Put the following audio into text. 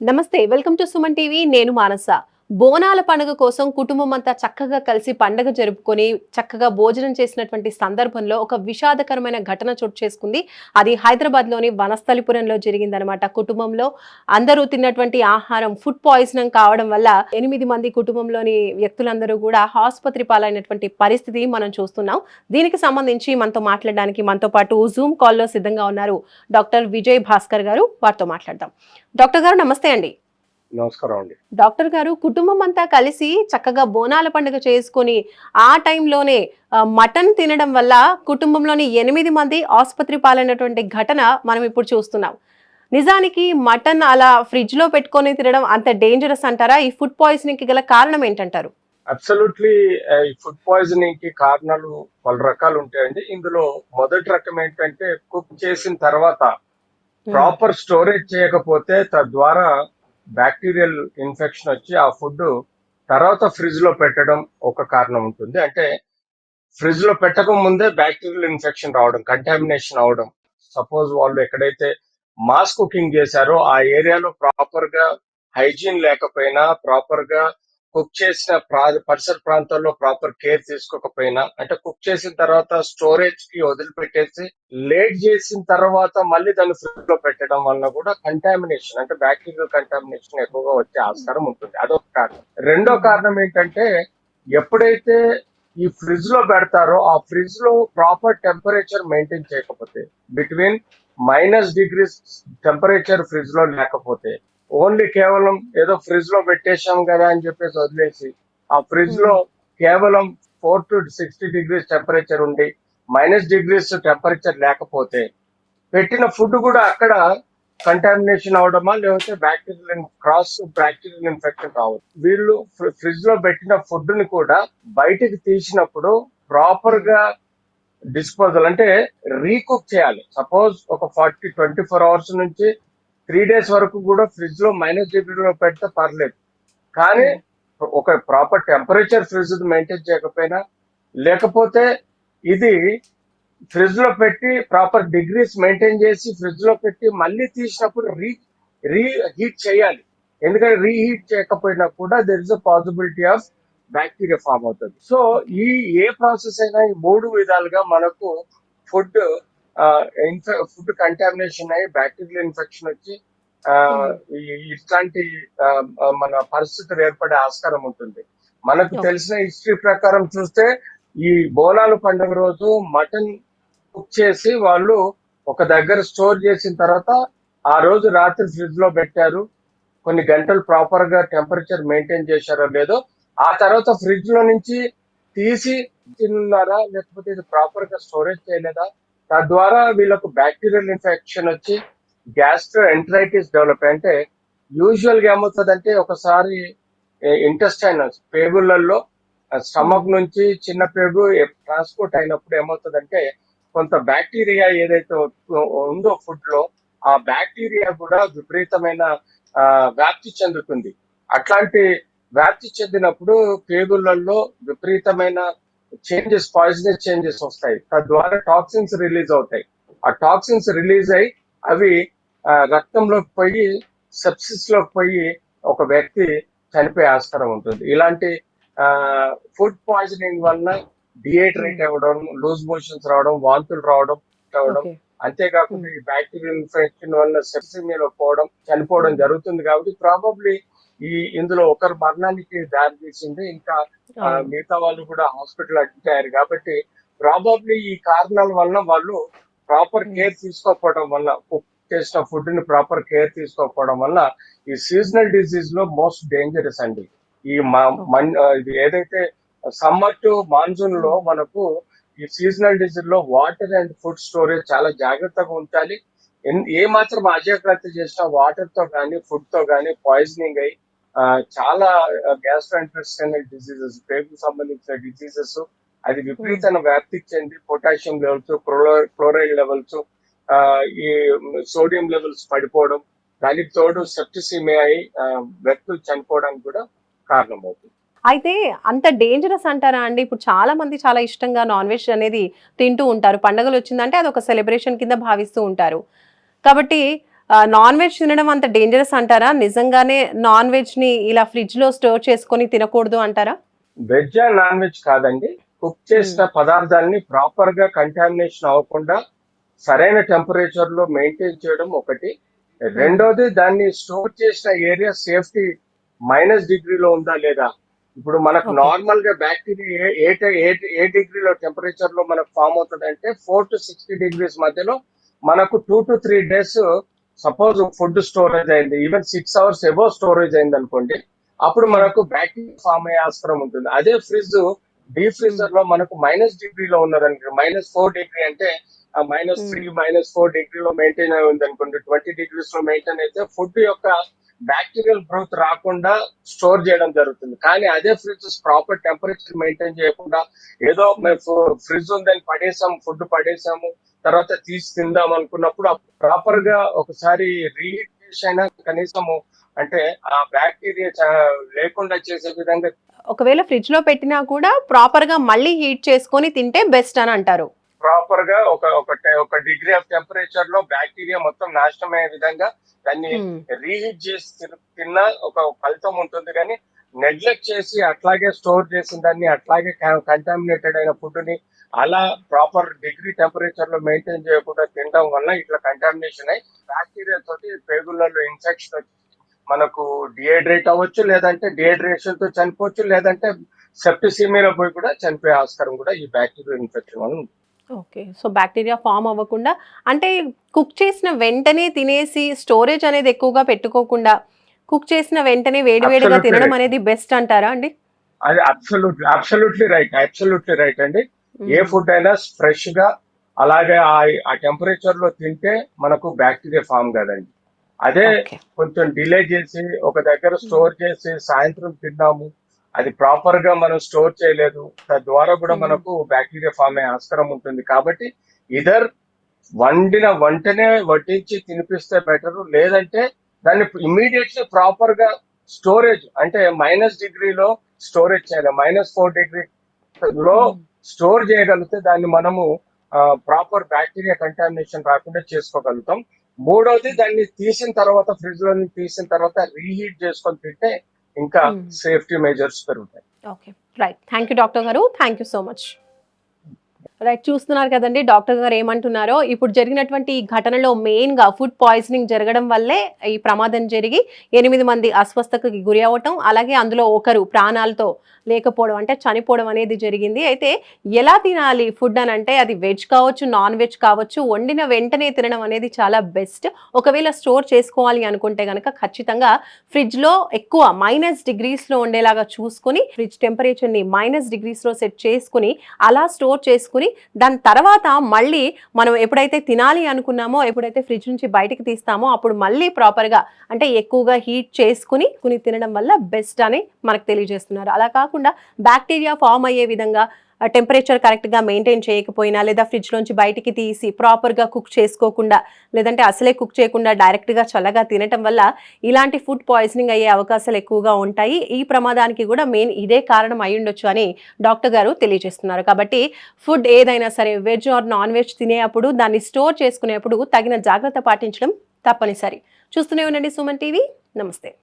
నమస్తే, welcome to Suman TV. నేను మానస. బోనాల పండుగ కోసం కుటుంబం అంతా చక్కగా కలిసి పండుగ జరుపుకొని చక్కగా భోజనం చేసినటువంటి సందర్భంలో ఒక విషాదకరమైన ఘటన చోటు చేసుకుంది. అది హైదరాబాద్లోని వనస్థలిపురంలో జరిగిందనమాట. కుటుంబంలో అందరూ తిన్నటువంటి ఆహారం ఫుడ్ పాయిజనింగ్ కావడం వల్ల 8 మంది కుటుంబంలోని వ్యక్తులందరూ కూడా ఆసుపత్రి పాలైనటువంటి పరిస్థితి మనం చూస్తున్నాం. దీనికి సంబంధించి మనతో మాట్లాడడానికి మనతో పాటు జూమ్ కాల్లో సిద్ధంగా ఉన్నారు డాక్టర్ విజయ్ భాస్కర్ గారు. వారితో మాట్లాడదాం. డాక్టర్ గారు నమస్తే అండి. నమస్కారం అండి. డాక్టర్ గారు, కుటుంబం అంతా కలిసి చక్కగా బోనాల పండుగ చేసుకొని ఆ టైంలోనే మటన్ తినడం వల్ల కుటుంబంలోని 8 మంది ఆసుపత్రి పాలైనటువంటి ఘటన మనం ఇప్పుడు చూస్తున్నాం. నిజానికి మటన్ అలా ఫ్రిడ్జ్ లో పెట్టుకొని తినడం అంత డేంజరస్ అంటారా? ఈ ఫుడ్ పాయిజనింగ్ కి గల కారణం ఏంటంటారు? అబ్సల్యూట్లీ. ఈ ఫుడ్ పాయిజనింగ్ కి కారణాలు పలు రకాలు ఉంటాయండి. ఇందులో మొదటి రకం ఏంటంటే కుక్ చేసిన తర్వాత ప్రాపర్ స్టోరేజ్ చేయకపోతే తద్వారా బ్యాక్టీరియల్ ఇన్ఫెక్షన్ వచ్చి ఆ ఫుడ్ తర్వాత ఫ్రిడ్జ్ లో పెట్టడం ఒక కారణం ఉంటుంది. అంటే ఫ్రిడ్జ్ లో పెట్టక ముందే బ్యాక్టీరియల్ ఇన్ఫెక్షన్ రావడం, కంటామినేషన్ అవడం. సపోజ్ వాళ్ళు ఎక్కడైతే మాస్ కుకింగ్ చేశారో ఆ ఏరియాలో ప్రాపర్ గా హైజీన్ లేకపోయినా, ప్రాపర్ గా కుక్ చేసిన పరిసర ప్రాంతాల్లో ప్రాపర్ కేర్ తీసుకోకపోయినా, అంటే కుక్ చేసిన తర్వాత స్టోరేజ్ కి వదిలిపెట్టేసి లేట్ చేసిన తర్వాత మళ్ళీ దాన్ని ఫ్రిడ్జ్ లో పెట్టడం వల్ల కూడా కంటామినేషన్, అంటే బ్యాక్టీరియల్ కంటామినేషన్ ఎక్కువగా వచ్చే ఆస్కారం ఉంటుంది. అదొక కారణం. రెండో కారణం ఏంటంటే ఎప్పుడైతే ఈ ఫ్రిడ్జ్ లో పెడతారో ఆ ఫ్రిడ్జ్ లో ప్రాపర్ టెంపరేచర్ మెయింటైన్ చేయకపోతే, బిట్వీన్ -డిగ్రీస్ టెంపరేచర్ ఫ్రిడ్జ్ లో లేకపోతే, ఓన్లీ కేవలం ఏదో ఫ్రిడ్జ్ లో పెట్టేశాం కదా అని చెప్పేసి వదిలేసి ఆ ఫ్రిడ్జ్ లో కేవలం 4 to 60 డిగ్రీస్ టెంపరేచర్ ఉండి -డిగ్రీస్ టెంపరేచర్ లేకపోతే పెట్టిన ఫుడ్ కూడా అక్కడ కంటామినేషన్ అవడమా, లేకపోతే బ్యాక్టీరియల్ ఇన్ఫెక్షన్ కావచ్చు. వీళ్ళు ఫ్రిడ్జ్ లో పెట్టిన ఫుడ్ ని కూడా బయటికి తీసినప్పుడు ప్రాపర్ గా డిస్పోజల్, అంటే రీకుక్ చేయాలి. సపోజ్ ఒక 24 అవర్స్ నుంచి 3 days వరకు కూడా ఫ్రిడ్జ్ లో -డిగ్రీలో పెడితే పర్లేదు. కానీ ఒక ప్రాపర్ టెంపరేచర్ ఫ్రిడ్జ్ మెయింటైన్ చేయకపోయినా, లేకపోతే ఇది ఫ్రిడ్జ్ లో పెట్టి ప్రాపర్ డిగ్రీస్ మెయింటైన్ చేసి ఫ్రిడ్జ్ లో పెట్టి మళ్ళీ తీసినప్పుడు రీహీట్ చేయాలి. ఎందుకంటే రీహీట్ చేయకపోయినా కూడా there is a possibility of bacteria form అవుతుంది. సో ఏ ప్రాసెస్ అయినా ఈ 3 విధాలుగా మనకు ఫుడ్ ఫుడ్ కంటామినేషన్ అయ్యి బ్యాక్టీరియల్ ఇన్ఫెక్షన్ వచ్చి ఇట్లాంటి మన పరిస్థితులు ఏర్పడే ఆస్కారం ఉంటుంది. మనకు తెలిసిన హిస్టరీ ప్రకారం చూస్తే ఈ బోనాల పండుగ రోజు మటన్ కుక్ చేసి వాళ్ళు ఒక దగ్గర స్టోర్ చేసిన తర్వాత ఆ రోజు రాత్రి ఫ్రిడ్జ్ లో పెట్టారు. కొన్ని గంటలు ప్రాపర్ గా టెంపరేచర్ మెయింటైన్ చేశారో లేదో, ఆ తర్వాత ఫ్రిడ్జ్ లో నుంచి తీసి తిన్నారా, లేకపోతే ఇది ప్రాపర్ గా స్టోరేజ్ చేయలేదా, తద్వారా వీళ్ళకు బ్యాక్టీరియల్ ఇన్ఫెక్షన్ వచ్చి గ్యాస్ట్రో ఎంటరైటిస్ డెవలప్. అంటే యూజువల్ గా ఏమవుతుందంటే ఒకసారి ఇంటెస్టైనల్స్ పేగులలో స్టమక్ నుంచి చిన్న పేగు ట్రాన్స్పోర్ట్ అయినప్పుడు ఏమవుతుందంటే కొంత బ్యాక్టీరియా ఏదైతే ఉందో ఫుడ్ లో, ఆ బ్యాక్టీరియా కూడా విపరీతమైన వ్యాప్తి చెందుతుంది. అట్లాంటి వ్యాప్తి చెందినప్పుడు పేగులలో విపరీతమైన పాయిజనస్ చేంజెస్ వస్తాయి. తద్వారా టాక్సిన్స్ రిలీజ్ అవుతాయి. ఆ టాక్సిన్స్ రిలీజ్ అయ్యి అవి రక్తంలోకి పోయి సెప్సిస్ లోకి పోయి ఒక వ్యక్తి చనిపోయే ఆస్కారం ఉంటుంది. ఇలాంటి ఫుడ్ పాయిజనింగ్ వల్ల డిహైడ్రేట్ అవ్వడం, లూజ్ మోషన్స్ రావడం, వాంతులు రావడం, అంతేకాకుండా ఈ బ్యాక్టీరియల్ ఇన్ఫెక్షన్ వల్ల సెప్సిమియాలో పోవడం, చనిపోవడం జరుగుతుంది. కాబట్టి ప్రాబబ్లీ ఇందులో ఒకరు మరణానికి దారి తీసింది, ఇంకా మిగతా వాళ్ళు కూడా హాస్పిటల్ అడ్మిట్ అయ్యారు. కాబట్టి ప్రాబబ్లీ ఈ కారణాల వల్ల వాళ్ళు ప్రాపర్ కేర్ తీసుకోకపోవడం వల్ల, కుక్ చేసిన ఫుడ్ ని ప్రాపర్ కేర్ తీసుకోకపోవడం వల్ల ఈ సీజనల్ డిసీజ్ లో మోస్ట్ డేంజరస్ అండి. ఈ ఇది ఏదైతే సమ్మర్ టు మాన్సూన్ లో మనకు ఈ సీజనల్ డిసీజ్ లో వాటర్ అండ్ ఫుడ్ స్టోరేజ్ చాలా జాగ్రత్తగా ఉంచాలి. ఏ మాత్రం అజాగ్రత్త చేసినా వాటర్ తో కానీ ఫుడ్ తో కానీ పాయిజనింగ్ అయ్యి చాలా గ్యాస్ట్రోఇంటెస్టైనల్ డిసీజెస్, పేగుకు సంబంధించిన డిసీజెస్ అది విపరీతమైన వ్యాప్తి చెంది పొటాషియం లెవెల్స్, క్లోరైడ్ లెవెల్స్, ఈ సోడియం లెవెల్స్ పడిపోవడం, దానికి తోడు సెప్టిసిమియా అయి వ్యక్తులు చనిపోవడానికి కూడా కారణం అవుతుంది. అయితే అంత డేంజరస్ అంటారా అండి? ఇప్పుడు చాలా మంది చాలా ఇష్టంగా నాన్ వెజ్ అనేది తింటూ ఉంటారు. పండుగలు వచ్చిందంటే అది ఒక సెలబ్రేషన్ కింద భావిస్తూ ఉంటారు. కాబట్టి నాన్ వెజ్ తినడం అంత డేంజరస్ అంటారా? నిజంగానే నాన్ వెజ్ ని ఇలా ఫ్రిడ్జ్ లో స్టోర్ చేసుకొని తినకూడదు అంటారా? వెజ్ అండ్ నాన్ వెజ్ కాదండి. కుక్ ఉమ్, చేసిన పదార్థాలని ప్రాపర్ గా కంటామినేషన్ అవ్వకుండా సరైన టెంపరేచర్ లో మెయింటైన్ చేయడం ఒకటి. ఉమ్, రెండోది, దాన్ని స్టోర్ చేసిన ఏరియా సేఫ్టీ -డిగ్రీలో ఉందా లేదా. ఇప్పుడు మనకు ఓకే. నార్మల్ గా బ్యాక్టీరియా ఏ డిగ్రీలో టెంపరేచర్ లో మనకు ఫామ్ అవుతుంది అంటే 4 to 60 degrees మధ్యలో మనకు 2 to 3 days. Suppose food storage అయింది, ఈవెన్ 6 hours ఎబో స్టోరేజ్ అయింది అనుకోండి, అప్పుడు ఉమ్, మనకు బ్యాక్టీరియా ఫామ్ అయ్యే ఆస్కారం ఉంటుంది. అదే ఫ్రిడ్జ్ డీప్ ఉమ్, ఫ్రీజర్ లో మనకు -డిగ్రీలో ఉన్నదనుకో, -4 degree అంటే ఆ ఉమ్, -3, -4 degree లో మెయింటైన్ అయి ఉంది అనుకోండి, 20 degrees లో మెయింటైన్ అయితే ఫుడ్ యొక్క బ్యాక్టీరియల్ గ్రోత్ రాకుండా స్టోర్ చేయడం జరుగుతుంది. కానీ అదే ఫ్రిడ్జ్ ప్రాపర్ టెంపరేచర్ మెయింటైన్ చేయకుండా ఏదో ఉమ్. ఫ్రిడ్జ్ ఉందని పడేసాము, ఫుడ్ పడేసాము, తర్వాత తీసి తిందాం అనుకున్నప్పుడు ప్రాపర్ ఉమ్. గా ఒకసారి రీహీట్ చేసి అయినా కనీసము, అంటే ఆ బ్యాక్టీరియా లేకుండా చేసే విధంగా ఒకవేళ ఫ్రిడ్జ్ లో పెట్టినా కూడా ప్రాపర్ గా మళ్ళీ హీట్ చేసుకొని తింటే బెస్ట్ అని అంటారు. ప్రాపర్ గా ఒక డిగ్రీ ఆఫ్ టెంపరేచర్ లో బ్యాక్టీరియా మొత్తం నాశనం అయ్యే విధంగా దాన్ని ఉమ్, రీహీట్ చేసి తిన్న ఒక ఫలితం ఉంటుంది. కానీ నెగ్లెక్ట్ చేసి అట్లాగే స్టోర్ చేసిన దాన్ని, అట్లాగే కంటామినేటెడ్ అయిన ఫుడ్ ని అలా ప్రాపర్ డిగ్రీ టెంపరేచర్ లో మెయింటైన్ చేయకుండా తినడం వల్ల ఇట్లా కంటామినేషన్ అయి బ్యాక్టీరియా తోటి పేగులలో ఇన్ఫెక్షన్ వచ్చి మనకు డిహైడ్రేట్ అవ్వచ్చు, లేదంటే డిహైడ్రేషన్ తో చనిపోవచ్చు, లేదంటే సెప్టిసిమియాలో పోయి కూడా చనిపోయే ఆస్కారం కూడా ఈ బ్యాక్టీరియల్ ఇన్ఫెక్షన్ వల్ల ఉంది. ఓకే. సో బ్యాక్టీరియా ఫామ్ అవ్వకుండా అంటే కుక్ చేసిన వెంటనే తినేసి స్టోరేజ్ అనేది ఎక్కువగా పెట్టుకోకుండా కుక్ చేసిన వెంటనే వేడివేడిగా అబ్సల్యూట్లీ తినడం రైట్. అనేది బెస్ట్ అంటారా అండి? అది అబ్సల్యూట్లీ రైట్ అండి. ఏ హ్మ్. ఫుడ్ అయినా ఫ్రెష్ గా అలాగే ఆ టెంపరేచర్ లో తింటే మనకు బ్యాక్టీరియా ఫామ్ కాదండి. అదే ఓకే. కొంచెం డిలే చేసి ఒక దగ్గర హ్మ్. స్టోర్ చేసి సాయంత్రం తిన్నాము, అది ప్రాపర్ గా మనం స్టోర్ చేయలేదు, తద్వారా కూడా హ్మ్. మనకు బ్యాక్టీరియా ఫామ్ అయ్యే ఆస్కారం ఉంటుంది. కాబట్టి ఇదర్ వండిన వంటనే వడ్డించి తినిపిస్తే బెటర్, లేదంటే దాన్ని ఇమ్మీడియట్లీ ప్రాపర్ గా స్టోరేజ్ అంటే -డిగ్రీలో స్టోరేజ్ చేయాలి. -4 degree లో హ్మ్. స్టోర్ చేయగలిగితే దాన్ని మనము ప్రాపర్ బ్యాక్టీరియా కంటామినేషన్ రాకుండా చేసుకోగలుగుతాం. మూడోది, దాన్ని తీసిన తర్వాత ఫ్రిడ్జ్ లో నుంచి తీసిన తర్వాత రీహీట్ చేసుకొని తింటే ఇంకా హ్మ్. సేఫ్టీ మెజర్స్ పెరుగుతాయి. Okay. Right. Thank you doctor గారు. Thank you so much. Right, చూస్తున్నారు కదండి డాక్టర్ గారు ఏమంటున్నారో. ఇప్పుడు జరిగినటువంటి ఈ ఘటనలో మెయిన్‌గా ఫుడ్ పాయిజనింగ్ జరగడం వల్లే ఈ ప్రమాదం జరిగి 8 మంది అస్వస్థతకి గురి అవ్వటం, అలాగే అందులో ఒకరు ప్రాణాలతో లేకపోవడం అంటే చనిపోవడం అనేది జరిగింది. అయితే ఎలా తినాలి ఫుడ్ అనంటే అది వెజ్ కావచ్చు, నాన్ వెజ్ కావచ్చు, వండిన వెంటనే తినడం అనేది చాలా బెస్ట్. ఒకవేళ స్టోర్ చేసుకోవాలి అనుకుంటే గనక ఖచ్చితంగా ఫ్రిడ్జ్‌లో ఎక్కువ -డిగ్రీస్‌లో ఉండేలాగా చూసుకొని, ఫ్రిడ్జ్ టెంపరేచర్‌ని -డిగ్రీస్‌లో సెట్ చేసుకొని, అలా స్టోర్ చేసుకొని దాని తర్వాత మళ్ళీ మనం ఎప్పుడైతే తినాలి అనుకున్నామో, ఎప్పుడైతే ఫ్రిడ్జ్ నుంచి బయటికి తీస్తామో అప్పుడు మళ్ళీ ప్రాపర్‌గా అంటే ఎక్కువగా హీట్ చేసుకొని తినడం వల్ల బెస్ట్ అని మనకు తెలియజేస్తున్నారు. అలా కాకుండా బ్యాక్టీరియా ఫార్మ్ అయ్యే విధంగా టెంపరేచర్ కరెక్ట్‌గా మెయింటైన్ చేయకపోయినా, లేదా ఫ్రిడ్జ్‌లోంచి బయటికి తీసి ప్రాపర్‌గా కుక్ చేసుకోకుండా, లేదంటే అసలే కుక్ చేయకుండా డైరెక్ట్‌గా చల్లగా తినటం వల్ల ఇలాంటి ఫుడ్ పాయిజనింగ్ అయ్యే అవకాశాలు ఎక్కువగా ఉంటాయి. ఈ ప్రమాదానికి కూడా మెయిన్ ఇదే కారణం అయ్యుండొచ్చు అని డాక్టర్ గారు తెలియజేస్తున్నారు. కాబట్టి ఫుడ్ ఏదైనా సరే వెజ్ ఆర్ నాన్ వెజ్ తినేటప్పుడు దాన్ని స్టోర్ చేసుకునేప్పుడు తగిన జాగ్రత్త పాటించడం తప్పనిసరి. చూస్తూనే ఉండండి సుమన్ టీవీ. నమస్తే.